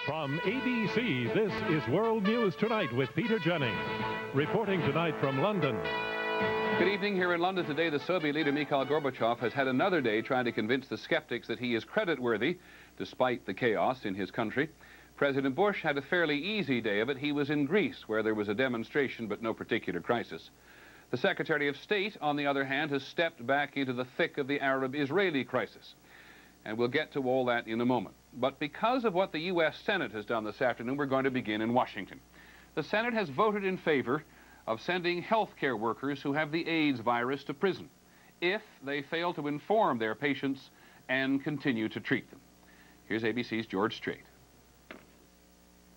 From ABC, this is World News Tonight with Peter Jennings. Reporting tonight from London. Good evening. Here in London today, the Soviet leader Mikhail Gorbachev has had another day trying to convince the skeptics that he is credit-worthy, despite the chaos in his country. President Bush had a fairly easy day of it. He was in Greece, where there was a demonstration but no particular crisis. The Secretary of State, on the other hand, has stepped back into the thick of the Arab-Israeli crisis. And we'll get to all that in a moment. But because of what the U.S. Senate has done this afternoon, we're going to begin in Washington. The Senate has voted in favor of sending health care workers who have the AIDS virus to prison if they fail to inform their patients and continue to treat them. Here's ABC's George Strait.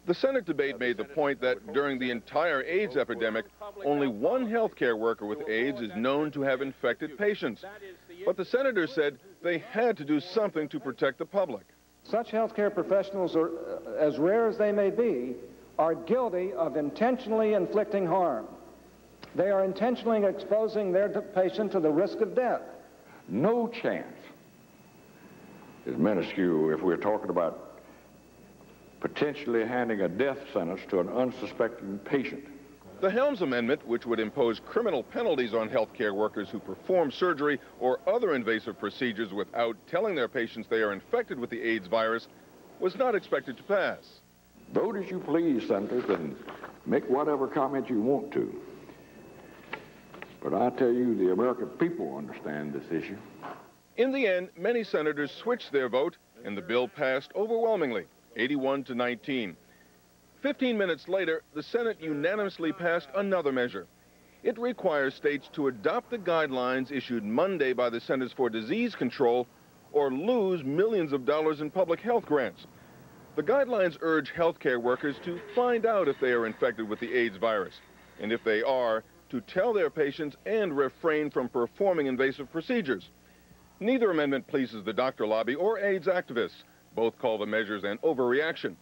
The Senate debate made the point that during the entire AIDS epidemic, only one healthcare worker with AIDS is known to have infected patients. But the senators said they had to do something to protect the public. Such healthcare professionals, as rare as they may be, are guilty of intentionally inflicting harm. They are intentionally exposing their patient to the risk of death. No chance is minuscule if we're talking about potentially handing a death sentence to an unsuspecting patient. The Helms Amendment, which would impose criminal penalties on healthcare workers who perform surgery or other invasive procedures without telling their patients they are infected with the AIDS virus, was not expected to pass. Vote as you please, senators, and make whatever comment you want to. But I tell you, the American people understand this issue. In the end, many senators switched their vote, and the bill passed overwhelmingly, 81 to 19. 15 minutes later, the Senate unanimously passed another measure. It requires states to adopt the guidelines issued Monday by the Centers for Disease Control or lose millions of dollars in public health grants. The guidelines urge healthcare workers to find out if they are infected with the AIDS virus, and if they are, to tell their patients and refrain from performing invasive procedures. Neither amendment pleases the doctor lobby or AIDS activists. Both call the measures an overreaction.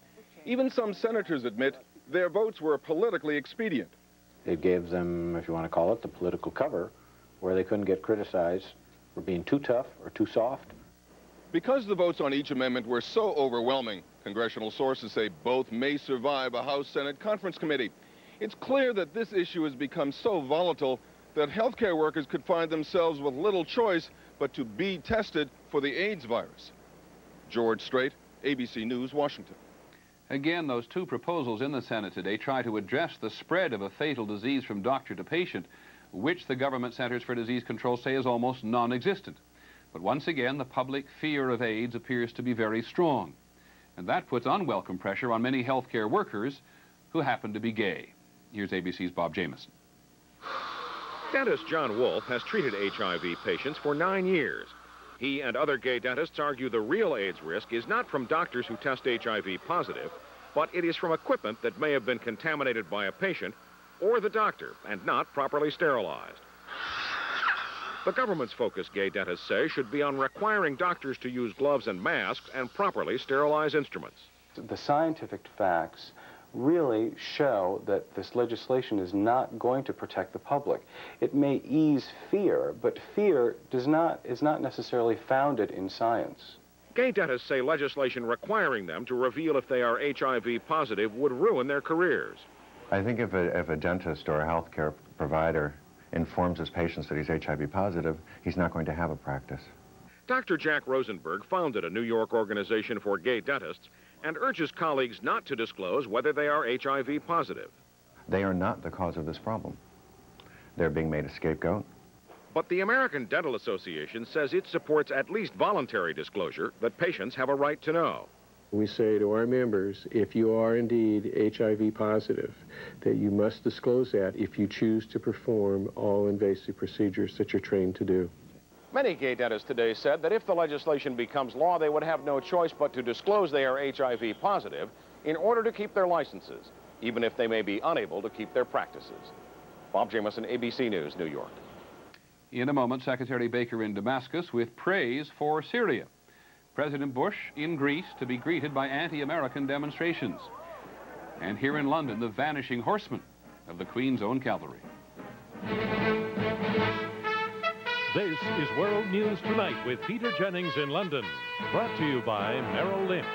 Even some senators admit their votes were politically expedient. It gave them, if you want to call it, the political cover, where they couldn't get criticized for being too tough or too soft. Because the votes on each amendment were so overwhelming, congressional sources say both may survive a House-Senate conference committee. It's clear that this issue has become so volatile that healthcare workers could find themselves with little choice but to be tested for the AIDS virus. George Strait, ABC News, Washington. Again, those two proposals in the Senate today try to address the spread of a fatal disease from doctor to patient, which the government Centers for Disease Control say is almost non-existent. But once again, the public fear of AIDS appears to be very strong. And that puts unwelcome pressure on many healthcare workers who happen to be gay. Here's ABC's Bob Jameson. Dentist John Wolfe has treated HIV patients for 9 years. He and other gay dentists argue the real AIDS risk is not from doctors who test HIV positive, but it is from equipment that may have been contaminated by a patient or the doctor and not properly sterilized. The government's focus, gay dentists say, should be on requiring doctors to use gloves and masks and properly sterilize instruments. The scientific facts really show that this legislation is not going to protect the public. It may ease fear, but fear is not necessarily founded in science. Gay dentists say legislation requiring them to reveal if they are HIV positive would ruin their careers. I think if a dentist or a healthcare provider informs his patients that he's HIV positive, he's not going to have a practice. Dr. Jack Rosenberg founded a New York organization for gay dentists and urges colleagues not to disclose whether they are HIV positive. They are not the cause of this problem. They're being made a scapegoat. But the American Dental Association says it supports at least voluntary disclosure that patients have a right to know. We say to our members, if you are indeed HIV positive, that you must disclose that if you choose to perform all invasive procedures that you're trained to do. Many gay dentists today said that if the legislation becomes law, they would have no choice but to disclose they are HIV positive in order to keep their licenses, even if they may be unable to keep their practices. Bob Jameson, ABC News, New York. In a moment, Secretary Baker in Damascus with praise for Syria. President Bush in Greece to be greeted by anti-American demonstrations. And here in London, the vanishing horsemen of the Queen's Own Cavalry. This is World News Tonight with Peter Jennings in London. Brought to you by Merrill Lynch.